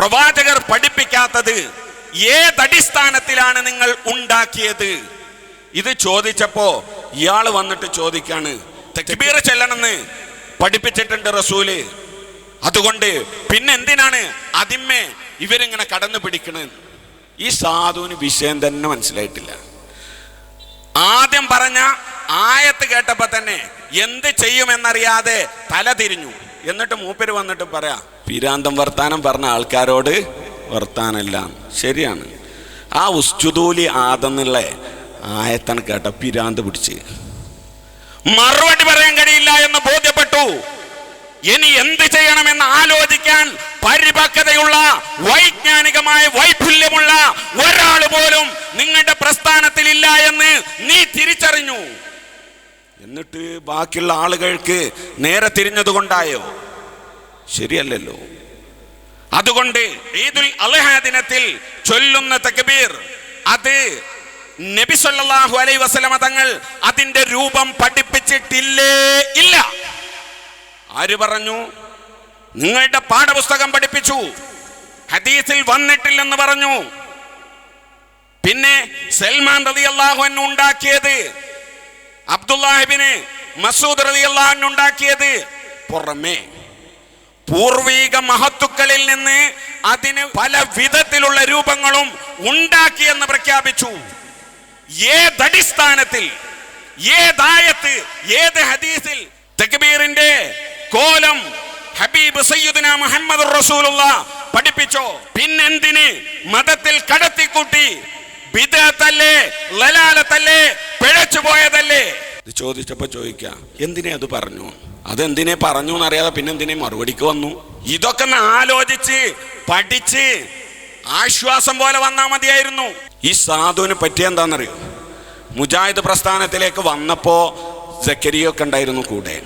പ്രവാചകർ പഠിപ്പിക്കാത്തത് ഏതടിസ്ഥാനത്തിലാണ് നിങ്ങൾ ഉണ്ടാക്കിയത്? ഇത് ചോദിച്ചപ്പോ ഇയാൾ വന്നിട്ട് ചോദിക്കാണ്, തക്ബീർ ചെല്ലണമെന്ന് പഠിപ്പിച്ചിട്ടുണ്ട് റസൂല്, അതുകൊണ്ട് പിന്നെ എന്തിനാണ് അതിന്മേ ഇവരിങ്ങനെ കടന്നു പിടിക്കണത്? ഈ സാധുവിന് വിഷയം തന്നെ മനസ്സിലായിട്ടില്ല. ആദ്യം പറഞ്ഞ ആയത്ത് കേട്ടപ്പോ തന്നെ എന്ത് ചെയ്യുമെന്നറിയാതെ തല തിരിഞ്ഞു. എന്നിട്ട് മൂപ്പര് വന്നിട്ട് പറയാ, പിരാന്തം വർത്താനം പറഞ്ഞ ആൾക്കാരോട് വർത്താനല്ല. ശരിയാണ്, ആ ഉസ്ജുദൂലി ആദെന്നുള്ള ആയത്താണ് കേട്ട പിരാന്ത് പിടിച്ച് മറുപടി പറയാൻ കഴിയില്ല എന്ന് ബോധ്യപ്പെട്ടു. ഇനി എന്ത് ചെയ്യണമെന്ന് ആലോചിക്കാൻ പരിപക്വതയുള്ള വൈജ്ഞാനികമായ വൈപുല്യമുള്ള ഒരാൾ പോലും നിങ്ങളുടെ പ്രസ്ഥാനത്തിൽ ഇല്ല എന്ന് നീ തിരിച്ചറിഞ്ഞു. എന്നിട്ട് ബാക്കിയുള്ള ആളുകൾക്ക് നേരെ തിരിഞ്ഞതുകൊണ്ടായോ? ശരിയല്ലല്ലോ. അതുകൊണ്ട് ഈദുൽ അദ്ഹ ദിനത്തിൽ ചൊല്ലുന്ന തക്ബീർ അത് നബി സല്ലല്ലാഹു അലൈഹി വസല്ലമ തങ്ങൾ അതിന്റെ രൂപം പഠിപ്പിച്ചിട്ടില്ലേ? ഇല്ല. ആര് പറഞ്ഞു? നിങ്ങളുടെ പാഠപുസ്തകം പഠിപ്പിച്ചു, ഹദീസിൽ വന്നിട്ടില്ലെന്ന് പറഞ്ഞു. പിന്നെ സൽമാൻ റളിയല്ലാഹു അൻഹു ഉണ്ടാക്കിയത്, അബ്ദുല്ലാഹ് ഇബ്നു മസ്ഊദ് റളിയല്ലാഹു അൻഹു ഉണ്ടാക്കിയത്, പുറമേ പൂർവീക മഹത്തുക്കളിൽ നിന്ന് അതിന് പല വിധത്തിലുള്ള രൂപങ്ങളും ഉണ്ടാക്കിയെന്ന് പ്രഖ്യാപിച്ചു. ഏതടിസ്ഥാനത്തിൽ, ഏതായത്ത്, ഏത് ഹദീസിൽ തക്ബീറിന്റെ കോലം ഹബീബ് സയ്യിദുന മുഹമ്മദ് റസൂലുള്ളാഹ് പഠിപ്പിച്ചോ? പിന്നെന്തിന് മതത്തിൽ കടത്തിക്കൂട്ടി? ബിദ്അത്തല്ലേ, ലലാലത്തല്ലേ, പിഴച്ചു പോയതല്ലേ? ഇത് ചോദിച്ചപ്പോ ചോദിക്കാം, എന്തിനെ അത് പറഞ്ഞു? അതെന്തിനെ പറഞ്ഞു എന്നറിയാതെ പിന്നെന്തിനെ മറുപടിക്ക് വന്നു? ഇതൊക്കെ ആലോചിച്ച് പഠിച്ച് ആശ്വാസം പോലെ വന്നാൽ മതിയായിരുന്നു. ഈ സാധുവിനെ പറ്റിയ എന്താണെന്നറിയോ? മുജാഹിദ് പ്രസ്ഥാനത്തിലേക്ക് വന്നപ്പോ സക്കരിയ ഒക്കെ ഉണ്ടായിരുന്നു കൂടെ.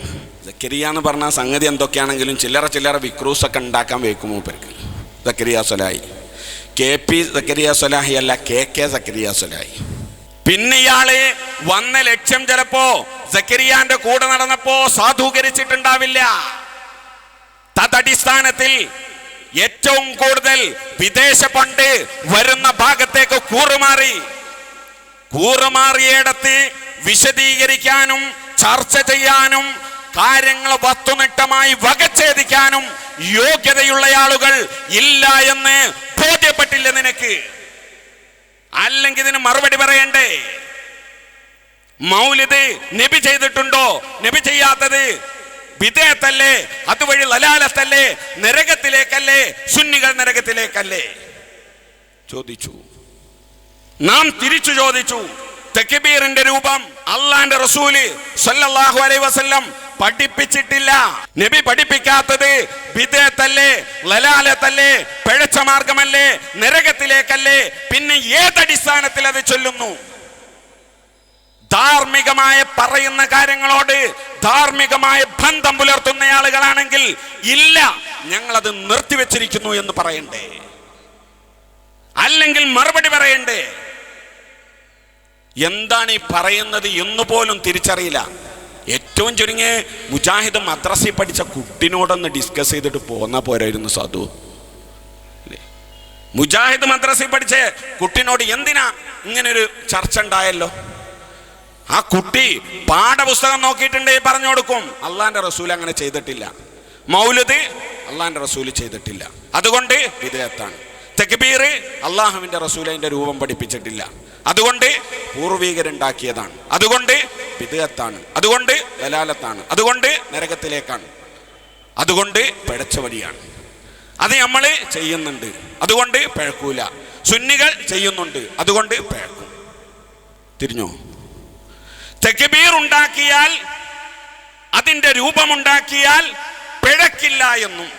സക്കരിയ എന്ന് പറഞ്ഞ സംഗതി എന്തൊക്കെയാണെങ്കിലും ചില്ലറ വിക്രൂസൊക്കെ ഉണ്ടാക്കാൻ വെക്കും മൂപ്പർക്ക്. സക്കരിയ സ്വലാഹി, KP സക്കരിയ സ്വലാഹി അല്ല, KK സക്കരിയ സ്വലാഹി. പിന്നെ ഇയാള് വന്ന ലക്ഷ്യം ചിലപ്പോ സക്കരിയാന്റെ കൂടെ നടന്നപ്പോ സാധൂകരിച്ചിട്ടുണ്ടാവില്ല. തദടിസ്ഥാനത്തിൽ ഏറ്റവും കൂടുതൽ വിദേശ ഫണ്ട് വരുന്ന ഭാഗത്തേക്ക് കൂറുമാറിയിടത്ത് വിശദീകരിക്കാനും ചർച്ച ചെയ്യാനും കാര്യങ്ങൾ വസ്തുനിഷ്ഠമായി വകച്ചേദിക്കാനും യോഗ്യതയുള്ള ആളുകൾ ഇല്ല എന്ന് ബോധ്യപ്പെട്ടില്ല നിനക്ക്? അല്ലെങ്കിൽ ഇതിന് മറുപടി പറയണ്ടേ? മൗലിദ് നബി ചെയ്തിട്ടുണ്ടോ? നബി ചെയ്യാത്തത് ബിദ്അത്തല്ലേ, അതുവഴി ലലാലത്തല്ലേ, നരകത്തിലേക്കല്ലേ, സുന്നികൾ നരകത്തിലേക്കല്ലേ? ചോദിച്ചു. നാം തിരിച്ചു ചോദിച്ചു, തക്ബീറിന്റെ രൂപം അള്ളാന്റെ റസൂല് സല്ലല്ലാഹു അലൈഹി വസല്ലം പഠിപ്പിച്ചിട്ടില്ല. നബി പഠിപ്പിക്കാത്തത് ബിദ്അത്തല്ലേ, ലലാലത്തല്ലേ, പിഴച്ച മാർഗമല്ലേ, നരകത്തിലേക്കല്ലേ? പിന്നെ ഏതടിസ്ഥാനത്തിൽ അത് ചൊല്ലുന്നു? ധാർമ്മികമായ പറയുന്ന കാര്യങ്ങളോട് ധാർമ്മികമായ ബന്ധം പുലർത്തുന്ന ആളുകളാണെങ്കിൽ ഇല്ല, ഞങ്ങളത് നിർത്തിവെച്ചിരിക്കുന്നു എന്ന് പറയണ്ടേ? അല്ലെങ്കിൽ മറുപടി പറയണ്ടേ? എന്താണ് ഈ പറയുന്നത് എന്ന് പോലും തിരിച്ചറിയില്ല. ഏറ്റവും ചുരുങ്ങിയ മുജാഹിദ് മദ്രസയിൽ പഠിച്ച കുട്ടിനോടൊന്ന് ഡിസ്കസ് ചെയ്തിട്ട് പോന്നാ പോരായിരുന്നു സാധു. മുജാഹിദ് മദ്രസയിൽ പഠിച്ച കുട്ടിനോട് എന്തിനാ ഇങ്ങനൊരു ചർച്ച ഉണ്ടായല്ലോ? ആ കുട്ടി പാഠപുസ്തകം നോക്കിയിട്ടുണ്ടെങ്കിൽ പറഞ്ഞു കൊടുക്കും, അള്ളാന്റെ റസൂൽ അങ്ങനെ ചെയ്തിട്ടില്ല, മൗലിദ് അള്ളാന്റെ റസൂൽ ചെയ്തിട്ടില്ല, അതുകൊണ്ട് ബിദ്അത്താണ്. തക്ബീർ അള്ളാഹുവിന്റെ റസൂൽ അതിന്റെ രൂപം പഠിപ്പിച്ചിട്ടില്ല, അതുകൊണ്ട് പൂർവീകരുണ്ടാക്കിയതാണ്, അതുകൊണ്ട് ബിദ്അത്താണ്, അതുകൊണ്ട് ദലാലത്താണ്, അതുകൊണ്ട് നരകത്തിലേക്കാണ്, അതുകൊണ്ട് പിഴച്ച വഴിയാണ്. അത് നമ്മൾ ചെയ്യുന്നുണ്ട്, അതുകൊണ്ട് പിഴക്കൂല. സുന്നികൾ ചെയ്യുന്നുണ്ട്, അതുകൊണ്ട് പിഴക്കും. തിരിഞ്ഞോ? തക്ബീർ ഉണ്ടാക്കിയാൽ, അതിന്റെ രൂപമുണ്ടാക്കിയാൽ പിഴക്കില്ല എന്നും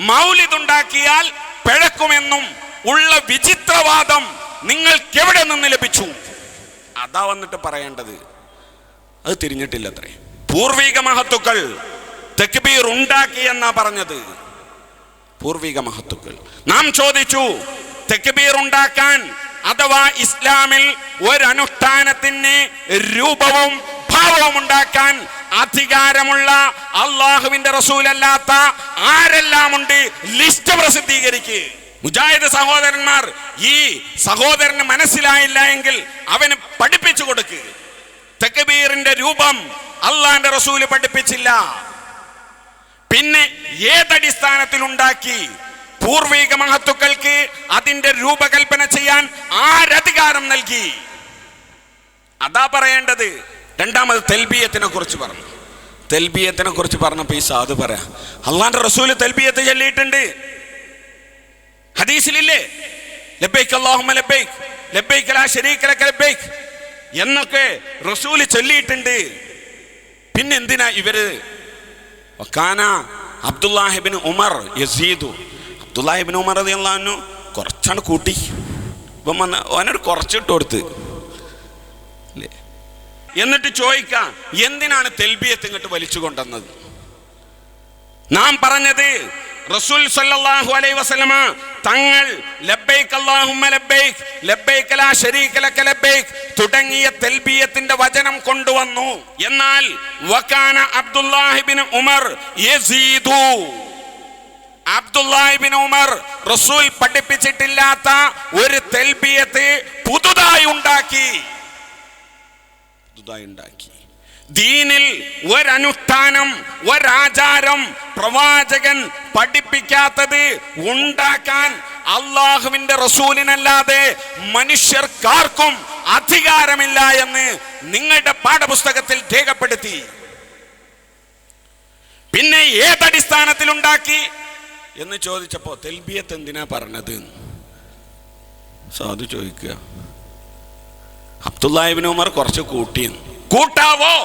മൗലിദ് ഉണ്ടാക്കിയാൽ പിഴക്കുമെന്നും ഉള്ള വിചിത്രവാദം നിങ്ങൾക്ക് എവിടെ നിന്ന് ലഭിച്ചു? അതാ വന്നിട്ട് പറയേണ്ടത്. അത് തിരിഞ്ഞിട്ടില്ല അത്രേ. പൂർവിക മഹത്തുക്കൾ തക്ബീർ ഉണ്ടാക്കി എന്നാ പറഞ്ഞത്. പൂർവിക മഹത്തുക്കൾ. നാം ചോദിച്ചു, തക്ബീർ ഉണ്ടാക്കാൻ അഥവാ ഇസ്ലാമിൽ ഒരനുഷ്ഠാനത്തിന് രൂപവും പ്രഭാവവും ഉണ്ടാക്കാൻ അധികാരമുള്ള അള്ളാഹുവിന്റെ റസൂലല്ലാത്ത ആരെല്ലാം ഉണ്ട് ലിസ്റ്റ് പ്രസിദ്ധീകരിക്കുക. മുജാഹിദ് സഹോദരന്മാർ, ഈ സഹോദരന് മനസ്സിലായില്ല എങ്കിൽ അവന് പഠിപ്പിച്ചു കൊടുക്കുക. തക്ബീറിന്റെ രൂപം അള്ളാന്റെ റസൂല് പഠിപ്പിച്ചില്ല. പിന്നെ ഏതടിസ്ഥാനത്തിൽ ഉണ്ടാക്കി? പൂർവിക മഹത്തുക്കൾക്ക് അതിന്റെ രൂപകൽപ്പന ചെയ്യാൻ ആരധികാരം നൽകി? അതാ പറയേണ്ടത്. രണ്ടാമത് തൽബിയത്തിനെ കുറിച്ച് പറഞ്ഞു. തൽബിയത്തിനെ കുറിച്ച് പറഞ്ഞപ്പോ ഈ സാധു പറയാം, അള്ളാന്റെ റസൂല് തൽബിയത്ത് ചൊല്ലിയിട്ടുണ്ട്. ഹദീസിലില്ലേ, ലബ്ബൈക് അല്ലാഹുമ്മ ലബ്ബൈക് ലബ്ബൈക ലാ ശരീക ലക ലബ്ബൈക് എന്നൊക്കെ റസൂല് ചൊല്ലിയിട്ടുണ്ട്. പിന്നെ എന്തിനാ ഇവര്? വകാന അബ്ദുല്ലാഹിബ്നു ഉമർ യസീദു, അബ്ദുല്ലാഹിബ്നു ഉമർ റളിയല്ലാഹു അൻഹു കുറച്ചാണ് കൂട്ടി, ഇപ്പം അവനൊരു കുറച്ചിട്ട് കൊടുത്ത്. എന്നിട്ട് ചോദിക്കാം, എന്തിനാണ് തെൽബിയത്ത് ഇങ്ങോട്ട് വലിച്ചു കൊണ്ടുവന്നത്? നാം പറഞ്ഞത് റസൂൽ സല്ലല്ലാഹു അലൈഹി വസല്ലമ തങ്ങൾ ലബ്ബൈക് അല്ലാഹുമ്മ ലബ്ബൈക് ലബ്ബൈക ലാ ശരീക ലക ലബ്ബൈക് തുടങ്ങിയ തൽബിയത്തിന്റെ വചനം കൊണ്ടുവന്നു. എന്നാൽ വകാന അബ്ദുല്ലാഹിബ്നു ഉമർ യസീദു, അബ്ദുല്ലാഹിബ്നു ഉമർ റസൂൽ പഠിപ്പിച്ചിട്ടില്ലാത്ത ഒരു തൽബിയത്ത് പുതുതായി ഉണ്ടാക്കി. ദീനിൽ ഒരനുഷ്ഠാനം, ഒരാചാരം പ്രവാചകൻ പഠിപ്പിക്കാത്തത് ഉണ്ടാക്കാൻ അള്ളാഹുവിന്റെ റസൂലിനല്ലാതെ മനുഷ്യർക്കാർക്കും അധികാരമില്ല എന്ന് നിങ്ങളുടെ പാഠപുസ്തകത്തിൽ രേഖപ്പെടുത്തി. പിന്നെ ഏതടിസ്ഥാനത്തിൽ ഉണ്ടാക്കി എന്ന് ചോദിച്ചപ്പോ തൽബിയത്ത് എന്തിനാ പറഞ്ഞത് സാധു ചോദിക്കുക. അബ്ദുല്ലാഹിബ്നു ഉമർ കുറച്ച് കൂട്ടാവോ?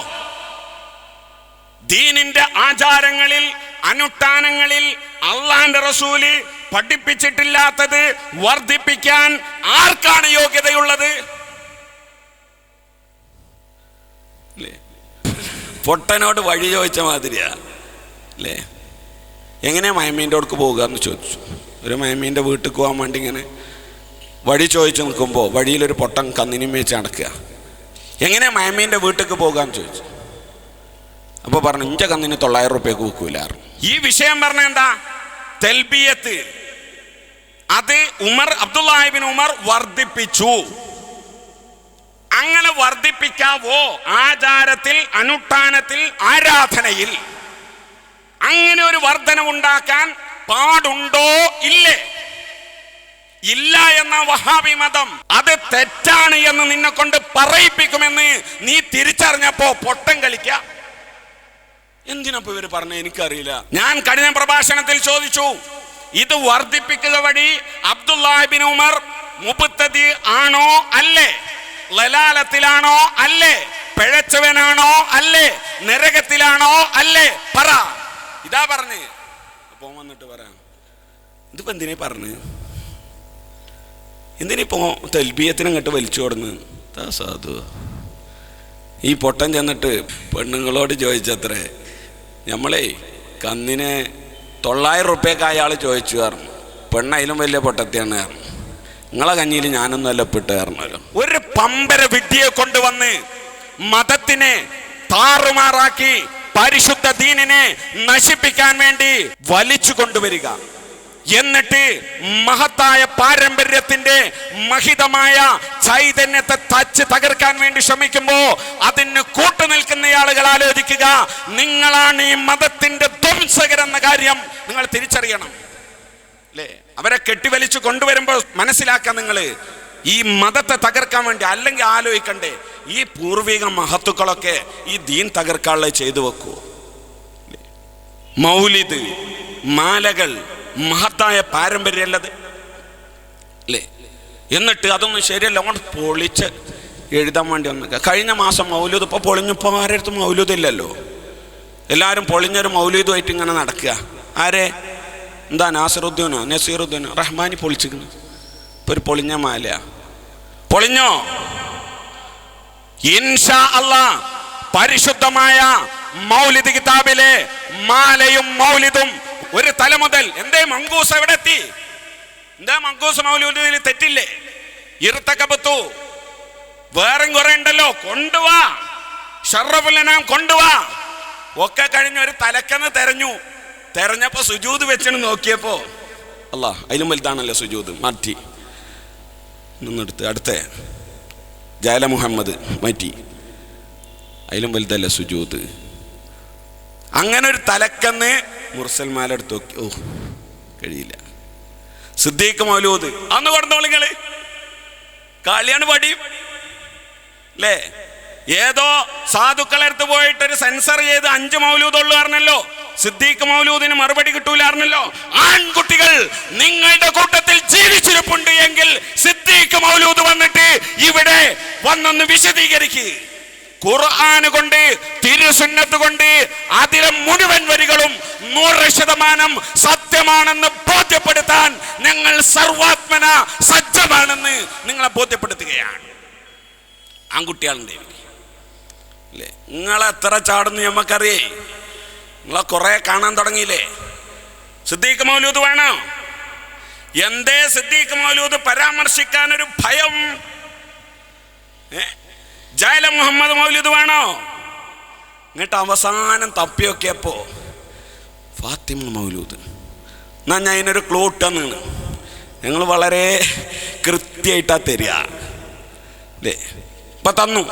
ദീനിന്റെ ആചാരങ്ങളിൽ, അനുഷ്ഠാനങ്ങളിൽ അള്ളാന്റെ റസൂല് പഠിപ്പിച്ചിട്ടില്ലാത്തത് വർദ്ധിപ്പിക്കാൻ ആർക്കാണ് യോഗ്യതയുള്ളത്? പൊട്ടനോട് വഴി ചോദിച്ച മാതിരിയാ അല്ലേ? എങ്ങനെയാ മയമീൻ്റെ അടുക്ക് പോകുക എന്ന് ചോദിച്ചു. ഒരു മയമീൻ്റെ വീട്ടിൽ പോകാൻ വേണ്ടി ഇങ്ങനെ വഴി ചോദിച്ചു നിൽക്കുമ്പോൾ വഴിയിലൊരു പൊട്ടൻ കന്നിനും വെച്ച് നടക്കുക. എങ്ങനെ മയമീൻ്റെ വീട്ടിലേക്ക് പോകാന്ന് ചോദിച്ചു. അപ്പോൾ പറഞ്ഞു, ഇഞ്ച കന്നിന് 900 രൂപയ്ക്ക് വിൽക്കൂലായിരുന്നു. ഈ വിഷയം പറഞ്ഞ എന്താ? തൽബിയത്ത് അത് അബ്ദുല്ലാഹിബ്നു ഉമർ വർദ്ധിപ്പിച്ചു. അങ്ങനെ വർദ്ധിപ്പിക്കാവോ? ആചാരത്തിൽ, അനുഷ്ഠാനത്തിൽ, ആരാധനയിൽ അങ്ങനെ ഒരു വർധനവുണ്ടാക്കാൻ പാടുണ്ടോ? ഇല്ലേ? ഇല്ല എന്ന വഹാബി മതം അത് തെറ്റാണ് എന്ന് നിന്നെ കൊണ്ട് പറയിപ്പിക്കുമെന്ന് നീ തിരിച്ചറിഞ്ഞപ്പോ പൊട്ടം കളിക്ക. എന്തിനപ്പോ ഇവര് പറഞ്ഞ എനിക്കറിയില്ല. ഞാൻ കഴിഞ്ഞ പ്രഭാഷണത്തിൽ ചോദിച്ചു, ഇത് വർദ്ധിപ്പിക്കുക വഴി അബ്ദുല്ലാഹിബ്നു ഉമർ മുബ്തദി ആണോ അല്ലേ? ലലാലത്തിലാണോ അല്ലേ? പിഴച്ചവനാണോ അല്ലേ? നരകത്തിലാണോ അല്ലേ? പറ. ഇതാ പറഞ്ഞ്. അപ്പൊ വന്നിട്ട് പറയാം, ഇതിപ്പോ എന്തിനാ പറഞ്ഞ്? എന്തിനിപ്പോ തൽബിയത്തിനും ഇങ്ങോട്ട് വലിച്ചു കൊടുന്ന്? സാധു ഈ പൊട്ടൻ ചെന്നിട്ട് പെണ്ണുങ്ങളോട് ചോദിച്ചത്രേ, നമ്മളെ കന്നിന് 900 രൂപയ്ക്ക് അയാൾ ചോദിച്ചു പറഞ്ഞു. പെണ്ണയിലും വലിയ പൊട്ടത്തിയാണ് പറഞ്ഞു. നിങ്ങളെ കഞ്ഞിയിൽ ഞാനൊന്നും അല്ല പെട്ട് കാരണമല്ലോ. ഒരു പമ്പര വിഡ്ഢിയെ കൊണ്ടുവന്ന് മതത്തിനെ താറുമാറാക്കി പരിശുദ്ധ ദീനിനെ നശിപ്പിക്കാൻ വേണ്ടി വലിച്ചു കൊണ്ടുവരിക. എന്നിട്ട് മഹത്തായ പാരമ്പര്യത്തിന്റെ മഹിതമായ ചൈതന്യത്തെ തകർക്കാൻ വേണ്ടി ശ്രമിക്കുമ്പോ അതിന് കൂട്ടുനിൽക്കുന്ന ആളുകൾ ആലോചിക്കുക, നിങ്ങളാണ് ഈ മതത്തിന്റെ ധ്വംസകരെന്ന കാര്യം നിങ്ങൾ തിരിച്ചറിയണം അല്ലേ? അവരെ കെട്ടിവലിച്ചു കൊണ്ടുവരുമ്പോൾ മനസ്സിലാക്കാൻ നിങ്ങൾ ഈ മതത്തെ തകർക്കാൻ വേണ്ടി. അല്ലെങ്കിൽ ആലോചിക്കണ്ടേ, ഈ പൂർവിക മഹത്തുക്കളൊക്കെ ഈ ദീൻ തകർക്കാനുള്ള ചെയ്തു വെക്കൂ. മൗലിദ്, മാലകൾ മഹത്തായ പാരമ്പര്യമല്ലത് അല്ലേ? എന്നിട്ട് അതൊന്നും ശരിയല്ല, അങ്ങോട്ട് പൊളിച്ച് എഴുതാൻ വേണ്ടി വന്നേക്ക. കഴിഞ്ഞ മാസം മൗലൂദ് ഇപ്പോൾ പൊളിഞ്ഞപ്പോൾ ആരടുത്തും മൗലൂദ് ഇല്ലല്ലോ. എല്ലാവരും പൊളിഞ്ഞൊരു മൗലൂദുമായിട്ട് ഇങ്ങനെ നടക്കുക. ആരെ? എന്താ നാസിറുദ്ദീനോ നസീറുദ്ദീനോ റഹ്മാനി പൊളിച്ചിരിക്കുന്നു. ഇപ്പൊ ഒരു പൊളിഞ്ഞ മാല പൊളിഞ്ഞോ? ഇൻഷാ അല്ലാഹ് പരിശുദ്ധമായ മൗലിദ് കിതാബിലെ മാലയും മൗലിദും ഒരു തല മുതൽ. എന്തേ മങ്കൂസ് എവിടെ എത്തി? എന്താ മങ്കൂസ് മൗലൂദിൽ തെറ്റില്ലേ? ഇർത്തകബത്തു വേറെ കുറെ ഉണ്ടല്ലോ, കൊണ്ടുവാ. ഷറഫുൽ അനാം കൊണ്ടുവാ. ഒക്കെ കഴിഞ്ഞ് ഒരു തലക്കെന്ന് തെരഞ്ഞപ്പോ സുജൂദ് വെച്ചിട്ട് നോക്കിയപ്പോ അല്ലാ അതിലും വലുതാണല്ലോ സുജൂദ്. മാറ്റി നിന്നെടുത്ത് അടുത്ത ജാല മുഹമ്മദ് മാറ്റി, അതിലും വലുതല്ല സുജൂദ്. അങ്ങനെ ഒരു തലക്കെന്ന് മുർസൽമാലെടുത്ത് നോക്കി, ഓ കഴിയില്ല. സിദ്ദീഖ് മൗലൂദ് അന്ന് കൊടുത്തോളിങ്ങള് കളിയാണ് പടിയും അല്ലേ. ഏതോ സാധുക്കളടുത്ത് പോയിട്ടൊരു സെൻസർ ചെയ്ത് 5 മൗലൂദുള്ളൂ പറഞ്ഞല്ലോ. സിദ്ദീഖ് മൗലൂദിന് മറുപടി കിട്ടൂലായിരുന്നല്ലോ. ആൺകുട്ടികൾ നിങ്ങളുടെ കൂട്ടത്തിൽ ജീവിച്ചിരിപ്പുണ്ട് എങ്കിൽ സിദ്ദീഖ് മൗലൂദ് വന്നിട്ട് ഇവിടെ വന്നൊന്ന് വിശദീകരിക്ക്. ഖുർആൻ കൊണ്ട് തിരുസുന്നത്ത് കൊണ്ട് അതിലെ മുഴുവൻ വരികളും 100% സത്യമാണെന്ന് ബോധ്യപ്പെടുത്താൻ ഞങ്ങൾ സർവാത്മന സജ്ജമാണെന്ന് നിങ്ങളെ ബോധ്യപ്പെടുത്തുകയാണ്. ആൺകുട്ടികളുടെ അല്ലേ, നിങ്ങളെത്ര ചാടുന്നു ഞമ്മക്കറിയേ. നിങ്ങളെ കുറെ കാണാൻ തുടങ്ങിയില്ലേ. സിദ്ദീഖ് മൗലൂദ് വേണോ? എന്തേ സിദ്ദീഖ് മൗലൂദ് പരാമർശിക്കാൻ ഒരു ഭയം? ജാല മുഹമ്മദ് മൗലൂദ് വേണോ? എന്നിട്ട് അവസാനം തപ്പിയൊക്കെയപ്പോ ഫാത്തിമ മൗലൂദ്. എന്നാ ഞാൻ അതിനൊരു ക്ലൂ ഇട്ടെന്നാണ്. ഞങ്ങൾ വളരെ കൃത്യമായിട്ടാ തരിക അല്ലേ. ഇപ്പൊ തന്നു,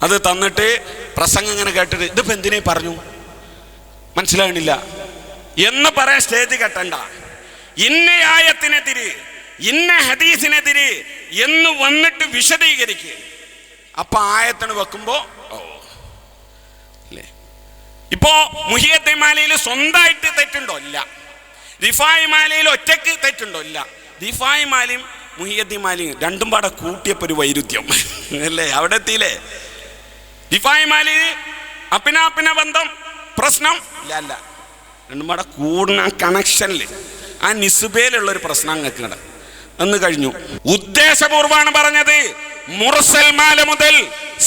അത് തന്നിട്ട് പ്രസംഗം ഇങ്ങനെ കേട്ടിട്ട് ഇതിപ്പോ എന്തിനേ പറഞ്ഞു മനസ്സിലാകണില്ല എന്ന് പറയാൻ സ്റ്റേജ് കെട്ടണ്ട. ഇന്ന ആയത്തിനെതിരെ ഇന്ന ഹദീസിനെതിരെ എന്ന് വന്നിട്ട് വിശദീകരിക്കുക. അപ്പൊ ആയത്തിന് വെക്കുമ്പോ അല്ലേ. ഇപ്പോ മുഹിയദ്ദീൻ മാലയിൽ സ്വന്തമായിട്ട് തെറ്റുണ്ടോ? ഇല്ല. റിഫായി മാലയിൽ ഒറ്റക്ക് തെറ്റുണ്ടോ? ഇല്ല. റിഫായി മാലയും മുഹിയദ്ദീൻ മാലയും രണ്ടും പാടെ കൂട്ടിയപ്പോ ഒരു വൈരുദ്ധ്യം അല്ലേ, അവിടെ എത്തിയില്ലേ. റിഫായി മാലയിൽ അപ്പിന ബന്ധം പ്രശ്നം ഇല്ല, രണ്ടും പാടെ കൂടുന്ന കണക്ഷനിൽ ആ നിസ്ബയിലുള്ളൊരു പ്രശ്നം അങ്ങ് എന്ന് കഴിഞ്ഞു. ഉദ്ദേശപൂർവ്വമാണ് പറഞ്ഞത്. മുർസൽ മാല മുതൽ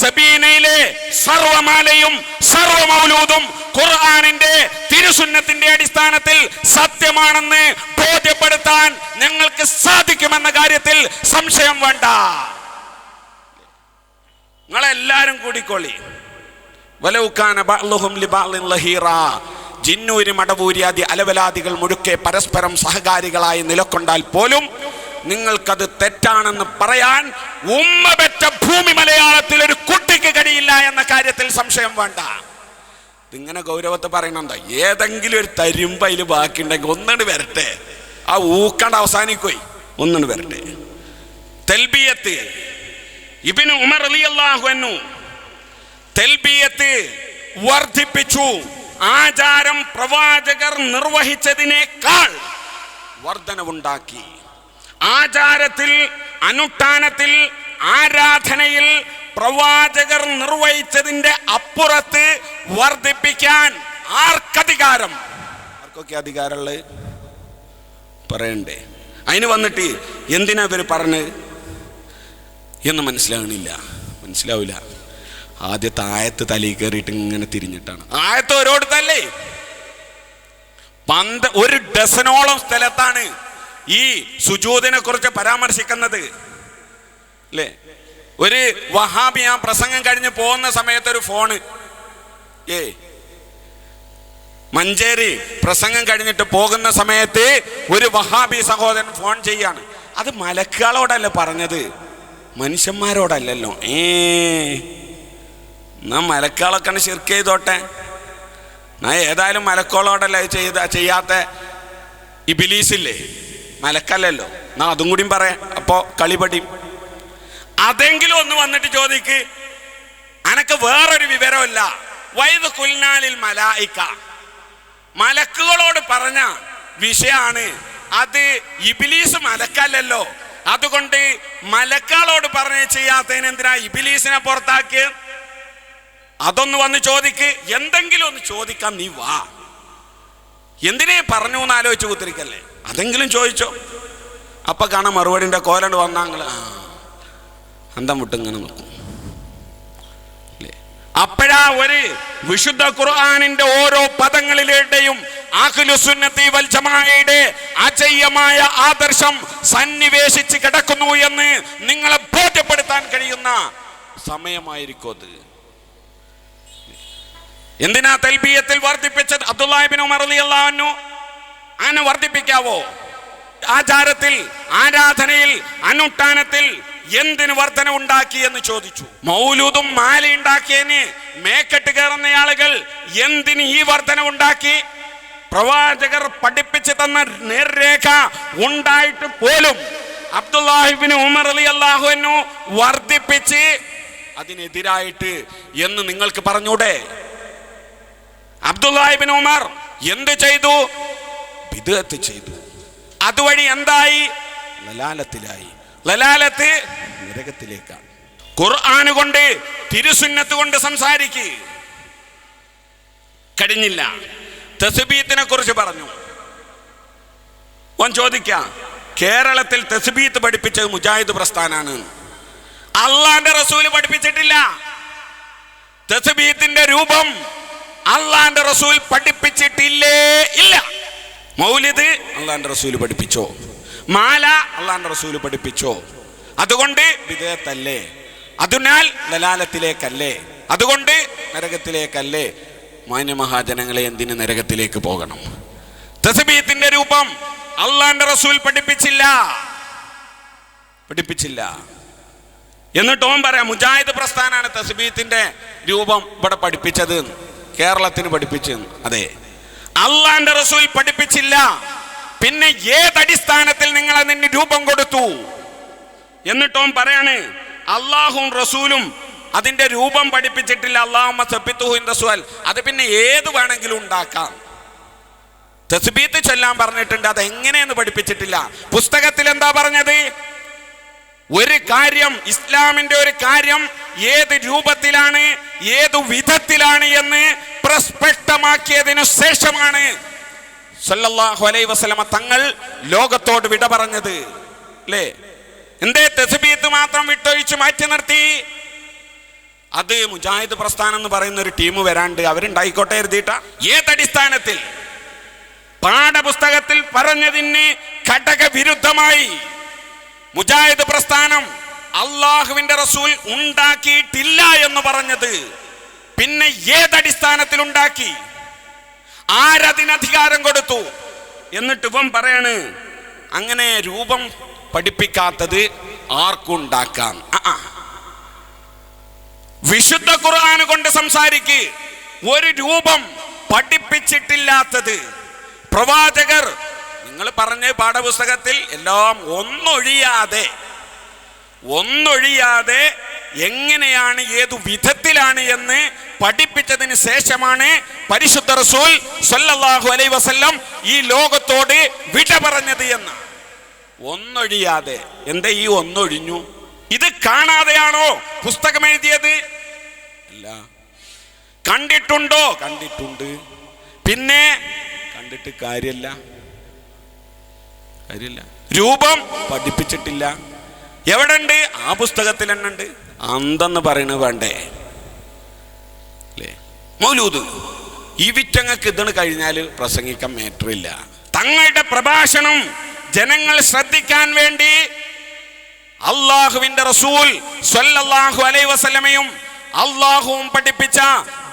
സബീനയിലെ സർവമാലയും സർവമൗലൂദും ഖുർആനിന്റെ തിരുസുന്നത്തിന്റെ അടിസ്ഥാനത്തിൽ സത്യമാണെന്ന് ബോധ്യപ്പെടുത്താൻ ഞങ്ങൾക്ക് സാധിക്കുമെന്ന കാര്യത്തിൽ സംശയം വേണ്ട. നിങ്ങളെല്ലാരും കൂടിക്കൊള്ളി. വലൗകാന ബഅ്ളുഹും ലിബഅ്ളിൻ ലഹീറ. ജിന്നൂരി മടവൂരിയാദി അലവലാദികൾ മുഴുക്കെ പരസ്പരം സഹകാരികളായി നിലകൊണ്ടാൽ പോലും നിങ്ങൾക്കത് തെറ്റാണെന്ന് പറയാൻ ഉമ്മ പെറ്റ ഭൂമി മലയാളത്തിൽ ഒരു കുട്ടിക്ക് കഴിയില്ല എന്ന കാര്യത്തിൽ സംശയം വേണ്ട. ഇതിങ്ങനെ ഗൗരവത്തെ പറയണുണ്ടോ? ഏതെങ്കിലും ഒരു തരുമ്പ് അതിൽ ബാക്കിയുണ്ടെങ്കിൽ ഒന്നിട്ട് വരട്ടെ. ആ ഊക്കണ്ട അവസാനിക്കോയി ഒന്നിട്ട് വരട്ടെ. തൽബിയത്ത് ഇബ്നു ഉമർ റളിയല്ലാഹു അൻഹു തൽബിയത്ത് വർദ്ധിപ്പിച്ചു. ആചാരം പ്രവാചകർ നിർവഹിച്ചതിനേക്കാൾ വർധനവുണ്ടാക്കി. ആചാരത്തിൽ, അനുഷ്ഠാനത്തിൽ, ആരാധനയിൽ പ്രവാചകർ നിർവഹിച്ചതിന്റെ അപ്പുറത്ത് വർദ്ധിപ്പിക്കാൻ ആർക്കധികാരം? ആർക്കൊക്കെ അധികാരമുള്ളത് പറയണ്ടേ? അതിന് വന്നിട്ട് എന്തിനാ ഇവർ പറഞ്ഞത് എന്ന് മനസ്സിലാവില്ല. ആദ്യത്തെ ആയത്ത് തലയിൽ കയറിയിട്ട് ഇങ്ങനെ തിരിഞ്ഞിട്ടാണ്. ആയത്ത് ഓരോടത്തല്ലേ, 1 ഡസനോളം സ്ഥലത്താണ് ഈ സുജൂദിനെ കുറിച്ച് പരാമർശിക്കുന്നത് അല്ലേ. ഒരു വഹാബി ആ പ്രസംഗം കഴിഞ്ഞ് പോകുന്ന സമയത്ത് ഒരു ഫോണ് മഞ്ചേരി പ്രസംഗം കഴിഞ്ഞിട്ട് പോകുന്ന സമയത്ത് ഒരു വഹാബി സഹോദരൻ ഫോൺ ചെയ്യാണ്. അത് മലക്കുകളോടല്ല പറഞ്ഞത്, മനുഷ്യന്മാരോടല്ലല്ലോ. എന്നാ മലക്കുകളൊക്കെ ശിർക്ക് ചെയ്തോട്ടെ. ഞാൻ ഏതായാലും മലക്കുകളോടല്ല ചെയ്യാത്ത ഇബിലീസില്ലേ, മലക്കല്ലല്ലോ. എന്നാ അതും കൂടിയും പറയാം, അപ്പോ കളിപടിയും. അതെങ്കിലും ഒന്ന് വന്നിട്ട് ചോദിക്ക്. അനക്ക് വേറൊരു വിവരമില്ല. വൈദ് കുൽനാലിൽ മലായിക്ക, മലക്കുകളോട് പറഞ്ഞ വിഷയാണ് അത്. ഇബിലീസ് മലക്കല്ലല്ലോ, അതുകൊണ്ട് മലക്കുകളോട് പറഞ്ഞ് ചെയ്യാത്തതിന് എന്തിനാ ഇബിലീസിനെ പുറത്താക്കിയത്? അതൊന്ന് വന്ന് ചോദിക്ക്. എന്തെങ്കിലും ഒന്ന് ചോദിക്കാം, നീ വാ. എന്തിനേ പറഞ്ഞു എന്ന് ആലോചിച്ച് കുത്തിരിക്കല്ലേ, അതെങ്കിലും ചോദിച്ചോ. അപ്പൊ കാണാൻ മറുപടിന്റെ കോലണ്ട് വന്നാങ്ങള് അന്തം വിട്ടിങ്ങനെ നോക്കും. അപ്പോഴാ ഒരു വിശുദ്ധ ഖുർആനിന്റെ ഓരോ പദങ്ങളിലൂടെയും അഹ്ലുസുന്നത്തി വൽ ജമാഅയുടെ അജയ്യമായ ആദർശം സന്നിവേശിച്ച് കിടക്കുന്നു എന്ന് നിങ്ങളെ ബോധ്യപ്പെടുത്താൻ കഴിയുന്ന സമയമായിരിക്കും അത്. എന്തിനാ തൽബിയത്തിൽ വർദ്ധിപ്പിച്ചത്? അബ്ദുല്ലാഹി ഇബ്നു ഉമർ റളിയല്ലാഹു അൻഹു അങ്ങനെ വർദ്ധിപ്പിക്കാവോ? ആചാരത്തിൽ, ആരാധനയിൽ, അനുഷ്ഠാനത്തിൽ എന്തിന് വർധന ഉണ്ടാക്കി എന്ന് ചോദിച്ചു. മൗലൂദും മാല ഉണ്ടാക്കിയതിന് മേക്കെട്ട് കയറുന്ന ആളുകൾ എന്തിന് ഈ വർധന ഉണ്ടാക്കി? പ്രവാചകർ പഠിപ്പിച്ചു തന്ന നേർരേഖ ഉണ്ടായിട്ട് പോലും അബ്ദുല്ലാഹി ഇബ്നു ഉമർ റളിയല്ലാഹു അൻഹു വർദ്ധിപ്പിച്ച് അതിനെതിരായിട്ട് എന്ന് നിങ്ങൾക്ക് പറഞ്ഞൂടെ? അബ്ദുല്ലാഹി ഇബ്നു ഉമർ എന്ത് ചെയ്തു? ബിദ്അത്ത് ചെയ്തു. അതുവഴി എന്തായി? ലലാലത്തിലായി. ലലാലത്ത് നരകത്തിലേക്കാണ്. ഖുർആൻ കൊണ്ട്, തിരുസുന്നത്ത് കൊണ്ട് സംസാരിക്ക് കഴിഞ്ഞില്ല. തസ്ബീത്തിനെ കുറിച്ച് പറഞ്ഞു. ഓൻ ചോദിക്കാം, കേരളത്തിൽ തസ്ബീത്ത് പഠിപ്പിച്ചത് മുജാഹിദ് പ്രസ്ഥാനാണ്. അള്ളാന്റെ റസൂല് പഠിപ്പിച്ചിട്ടില്ല. തസ്ബീത്തിന്റെ രൂപം അള്ളാന്റെ റസൂൽ പഠിപ്പിച്ചിട്ടില്ലേ? ഇല്ല. മൗലിദ് അള്ളാന്റെ റസൂൽ പഠിപ്പിച്ചോ? മാല അള്ളാന്റെ റസൂൽ പഠിപ്പിച്ചോ? അതുകൊണ്ട് ബിദ്അത്തല്ലേ? അതിനാൽ ലലാലത്തിലേക്കല്ലേ? അതുകൊണ്ട് നരകത്തിലേക്കല്ലേ? മാന്യമഹാജനങ്ങളെ, എന്തിന് നരകത്തിലേക്ക് പോകണം? തസ്ബീത്തിന്റെ രൂപം അള്ളാന്റെ റസൂൽ പഠിപ്പിച്ചില്ല. എന്നിട്ട് ഓൻ പറയാം മുജാഹിദ് പ്രസ്ഥാനാണ് തസ്ബീത്തിന്റെ രൂപം ഇവിടെ പഠിപ്പിച്ചത്, കേരളത്തിന് പഠിപ്പിച്ചത്. അതെ, അള്ളാന്റെ റസൂൽ പഠിപ്പിച്ചില്ല. പിന്നെ ഏതടിസ്ഥാനത്തിൽ നിങ്ങൾ അതിന് രൂപം കൊടുത്തു? എന്നിട്ടോൻ പറയാണ് അള്ളാഹും റസൂലും അതിന്റെ രൂപം പഠിപ്പിച്ചിട്ടില്ല. അല്ലാഹുമ്മ സബ്ബിത്തുഹു ഇൻ റസൂൽ. അത് പിന്നെ ഏത് വേണമെങ്കിലും ഉണ്ടാക്കാം. തസ്ബീത്ത് ചൊല്ലാൻ പറഞ്ഞിട്ടുണ്ട്, അത് എങ്ങനെയെന്ന് പഠിപ്പിച്ചിട്ടില്ല. പുസ്തകത്തിൽ എന്താ പറഞ്ഞത്? ഒരു കാര്യം, ഇസ്ലാമിന്റെ ഒരു കാര്യം ഏത് രൂപത്തിലാണ്, ഏതു വിധത്തിലാണ് എന്ന് പ്രസ്പഷ്ടമാക്കിയതിനു ശേഷമാണ് സല്ലല്ലാഹു അലൈഹി വസല്ലമ തങ്ങൾ ലോകത്തോട് വിട പറഞ്ഞത്. അല്ലേ? എന്തേ തസ്ബീത്ത് മാത്രം വിട്ടൊഴിച്ച് മാറ്റി നിർത്തി? അത് മുജാഹിദ് പ്രസ്ഥാനം എന്ന് പറയുന്ന ഒരു ടീം വരാണ്ട് അവരുണ്ടായിക്കോട്ടെ എഴുതിയിട്ട. ഏതടിസ്ഥാനത്തിൽ? പാഠപുസ്തകത്തിൽ പറഞ്ഞതിന് ഘടകവിരുദ്ധമായി മുജാഹിദ് പ്രസ്ഥാനം അള്ളാഹുവിന്റെ റസൂൽ ഉണ്ടാക്കിയിട്ടില്ല എന്ന് പറഞ്ഞത് പിന്നെ ഏതടിസ്ഥാനത്തിൽ ഉണ്ടാക്കി? ആരതിനധികാരം കൊടുത്തു? എന്നിട്ട് ഇവൻ പറയാണ് അങ്ങനെ രൂപം പഠിപ്പിക്കാത്തത് ആർക്കും ഉണ്ടാക്കാം. വിശുദ്ധ ഖുർആൻ കൊണ്ട് സംസാരിക്ക്. ഒരു രൂപം പഠിപ്പിച്ചിട്ടില്ലാത്തത് പ്രവാചകർ, നിങ്ങൾ പറഞ്ഞ പാഠപുസ്തകത്തിൽ എല്ലാം ഒന്നൊഴിയാതെ എങ്ങനെയാണ്, ഏതു വിധത്തിലാണ് എന്ന് പഠിപ്പിച്ചതിന് ശേഷമാണ് പരിശുദ്ധ റസൂൽ സല്ലല്ലാഹു അലൈഹി വസല്ലം ഈ ലോകത്തോട് വിട പറഞ്ഞത് എന്ന്. ഒന്നൊഴിയാതെ. എന്താ ഈ ഒന്നൊഴിഞ്ഞു? ഇത് കാണാതെയാണോ പുസ്തകം എഴുതിയത്? അല്ല. കണ്ടിട്ടുണ്ടോ? കണ്ടിട്ടുണ്ട്. പിന്നെ കണ്ടിട്ട് കാര്യമില്ല. രൂപം പഠിപ്പിച്ചിട്ടില്ല. എവിടെ ഉണ്ട്? ആ പുസ്തകത്തിൽ തന്നെ ഉണ്ട്. അന്തെന്ന് പറയണത് വേണ്ടേ? അല്ലേ? മൗലൂദ് ഈ വിറ്റങ്ങൾക്ക് ഇതിന് കഴിഞ്ഞാൽ പ്രസംഗിക്കാൻ മേറ്ററില്ല. തങ്ങളുടെ പ്രഭാഷണം ജനങ്ങൾ ശ്രദ്ധിക്കാൻ വേണ്ടി അള്ളാഹുവിന്റെ റസൂൽ സ്വല്ലല്ലാഹു അലൈഹി വസല്ലമയും അള്ളാഹുവും പഠിപ്പിച്ച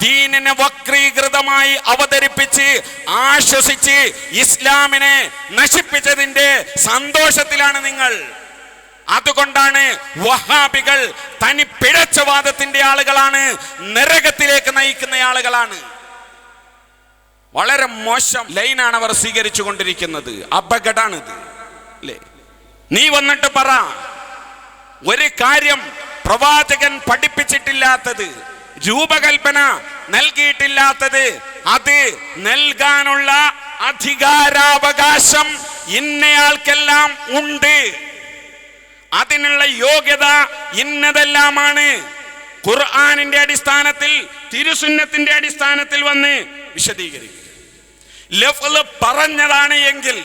ദീനിനെ വക്രീകൃതമായി അവതരിപ്പിച്ച് ആശ്വസിച്ച് ഇസ്ലാമിനെ നശിപ്പിച്ചതിന്റെ സന്തോഷത്തിലാണ് നിങ്ങൾ. അതുകൊണ്ടാണ് വഹാബികൾ തനി പിഴച്ചവാദത്തിന്റെ ആളുകളാണ്, നരകത്തിലേക്ക് നയിക്കുന്ന ആളുകളാണ്. വളരെ മോശം ലൈനാണ് അവർ സ്വീകരിച്ചു കൊണ്ടിരിക്കുന്നത്. അപകടമാണിത്. അല്ലേ? നീ വന്നിട്ട് പറ, ഒരു കാര്യം പ്രവാചകൻ പഠിപ്പിച്ചിട്ടില്ലാത്തത്, രൂപകൽപ്പന നൽകിയിട്ടില്ലാത്തത്, അത് നൽകാനുള്ള അധികാരാവകാശം ഇന്നയാൾക്കെല്ലാം ഉണ്ട്. അതിനുള്ള യോഗ്യത ഇന്നതെല്ലാമാണ്. ഖുർആനിന്റെ അടിസ്ഥാനത്തിൽ, തിരുസുന്നത്തിന്റെ അടിസ്ഥാനത്തിൽ വന്ന് വിശദീകരിക്കും. ലഫ്ള് പറഞ്ഞതാണ് എങ്കിൽ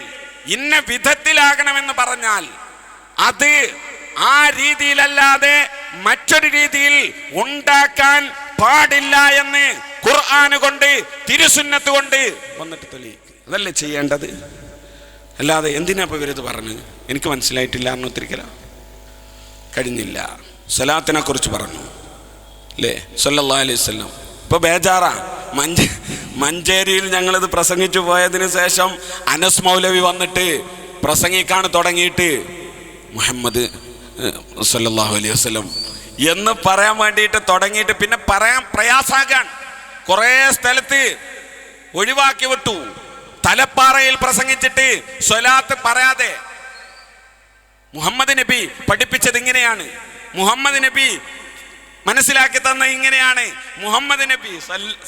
ഇന്ന വിധത്തിലാകണമെന്ന് പറഞ്ഞാൽ അത് ആ രീതിയിലല്ലാതെ മറ്റൊരു രീതിയിൽ ഉണ്ടാക്കാൻ പാടില്ല എന്ന് ഖുർആൻ കൊണ്ട്, തിരുസുന്നത്ത് കൊണ്ട് വന്നിട്ട് തെളിയിക്കും. അതല്ലേ ചെയ്യേണ്ടത്. അല്ലാതെ എന്തിനാ ഇപ്പൊ ഇവരിത് പറഞ്ഞു? എനിക്ക് മനസ്സിലായിട്ടില്ല എന്നൊത്തിരിക്കല കഴിഞ്ഞില്ല. സലാത്തിനെ കുറിച്ച് പറഞ്ഞു, അല്ലേ സല്ലല്ലാഹു അലൈഹി വസല്ലം. ഇപ്പൊ ബേജാറാ. മഞ്ചേരിയിൽ ഞങ്ങളിത് പ്രസംഗിച്ചു പോയതിന് ശേഷം അനസ് മൗലവി വന്നിട്ട് പ്രസംഗിക്കാൻ തുടങ്ങിയിട്ട് മുഹമ്മദ് സല്ലല്ലാഹു അലൈഹി വസല്ലം എന്ന് പറയാൻ വേണ്ടിയിട്ട് തുടങ്ങിയിട്ട് പിന്നെ പറയാൻ പ്രയാസാകാൻ കുറേ സ്ഥലത്ത് ഒഴിവാക്കി വിട്ടു. തലപ്പാറയിൽ പ്രസംഗിച്ചിട്ട് സ്വലാത്ത് പറയാതെ മുഹമ്മദ് നബി പഠിപ്പിച്ചത് ഇങ്ങനെയാണ്, മുഹമ്മദ് നബി മനസ്സിലാക്കി തന്ന ഇങ്ങനെയാണ്, മുഹമ്മദ് നബി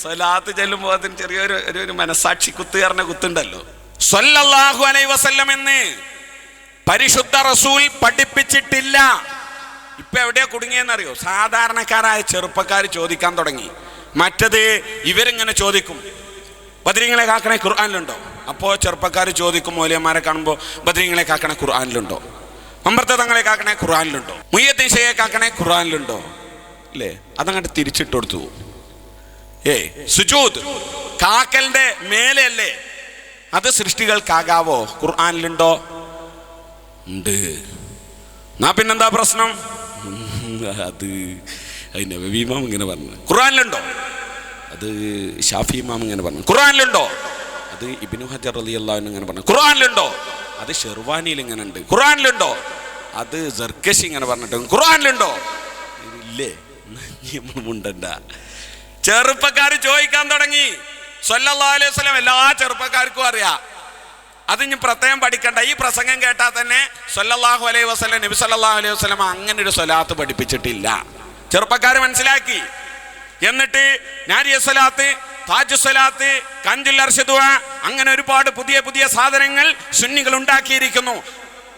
സ്വലാത്ത് ചെല്ലുമ്പോൾ അതിന് ചെറിയൊരു മനസാക്ഷി കുത്തുകയറിന കുത്തുണ്ടല്ലോ. സ്വല്ലല്ലാഹു അലൈഹി വസല്ലം എന്ന് പരിശുദ്ധ റസൂൽ പഠിപ്പിച്ചിട്ടില്ല. ഇപ്പൊ എവിടെയാ കുടുങ്ങിയെന്നറിയോ? സാധാരണക്കാരായ ചെറുപ്പക്കാർ ചോദിക്കാൻ തുടങ്ങി. മറ്റത് ഇവരിങ്ങനെ ചോദിക്കും, ബദ്രീങ്ങളെ കാക്കണേ ഖുർആനിലുണ്ടോ? അപ്പോൾ ചെറുപ്പക്കാർ ചോദിക്കും, മൗലവിമാരെ കാണുമ്പോൾ ബദ്രീങ്ങളെ കാക്കണേ ഖുർആനിലുണ്ടോ? അമൃത തങ്ങളെ കാക്കണേ ഖുർആനിലുണ്ടോ? മുയ്യദ്ദീൻ ഷെയ്ഖെ കാക്കണേ ഖുർആനിലുണ്ടോ? അല്ലേ? അതങ്ങോട്ട് തിരിച്ചിട്ട് കൊടുത്തു. സുജൂദ് കാക്കലിന്റെ മേലെയല്ലേ, അത് സൃഷ്ടികൾക്കാകാവോ? ഖുർആനിലുണ്ടോ? ഉണ്ട്. എന്നാ പിന്നെന്താ പ്രശ്നം? അത് നബവി ഇമാം ഇങ്ങനെ പറഞ്ഞു. ഖുർആനിലുണ്ടോ? അത് ഷാഫി ഇമാം ഇങ്ങനെ പറഞ്ഞു. ഖുർആനിലുണ്ടോ? അത് ഇബ്നു ഹജർ റളിയല്ലാഹു അൻഹു ഇങ്ങനെ പറഞ്ഞു. ഖുർആനിലുണ്ടോ? അത് ഷെർവാനിയിൽ ഇങ്ങനെ ഉണ്ട്. ഖുർആനിലുണ്ടോ? അത് സർക്കശി ഇങ്ങനെ പറഞ്ഞിട്ട്. ഖുർആനിലുണ്ടോ? ഇല്ലേ? മുണ്ടണ്ട. ചെറുപ്പക്കാർ ചോദിക്കാൻ തുടങ്ങി. സ്വല്ലല്ലാഹു അലൈഹി വസല്ലം എല്ലാ ചെറുപ്പക്കാർക്കും അറിയാം. അത് ഇനി പ്രത്യേകം പഠിക്കണ്ട. ഈ പ്രസംഗം കേട്ടാൽ തന്നെ സ്വല്ലല്ലാഹു അലൈഹി വസല്ലം നബി സല്ലല്ലാഹു അലൈഹി വസല്ലം അങ്ങനെ ഒരു സ്വലാത്ത് പഠിപ്പിച്ചിട്ടില്ല. ചെറുപ്പക്കാർ മനസ്സിലാക്കി. എന്നിട്ട് നാരിയ സ്വലാത്ത്, താജ് സ്വലാത്ത്, കഞ്ചുൽ അർശദ് ദുആ, അങ്ങനെ ഒരുപാട് പുതിയ പുതിയ സാധനങ്ങൾ സുന്നികൾ ഉണ്ടാക്കിയിരിക്കുന്നു.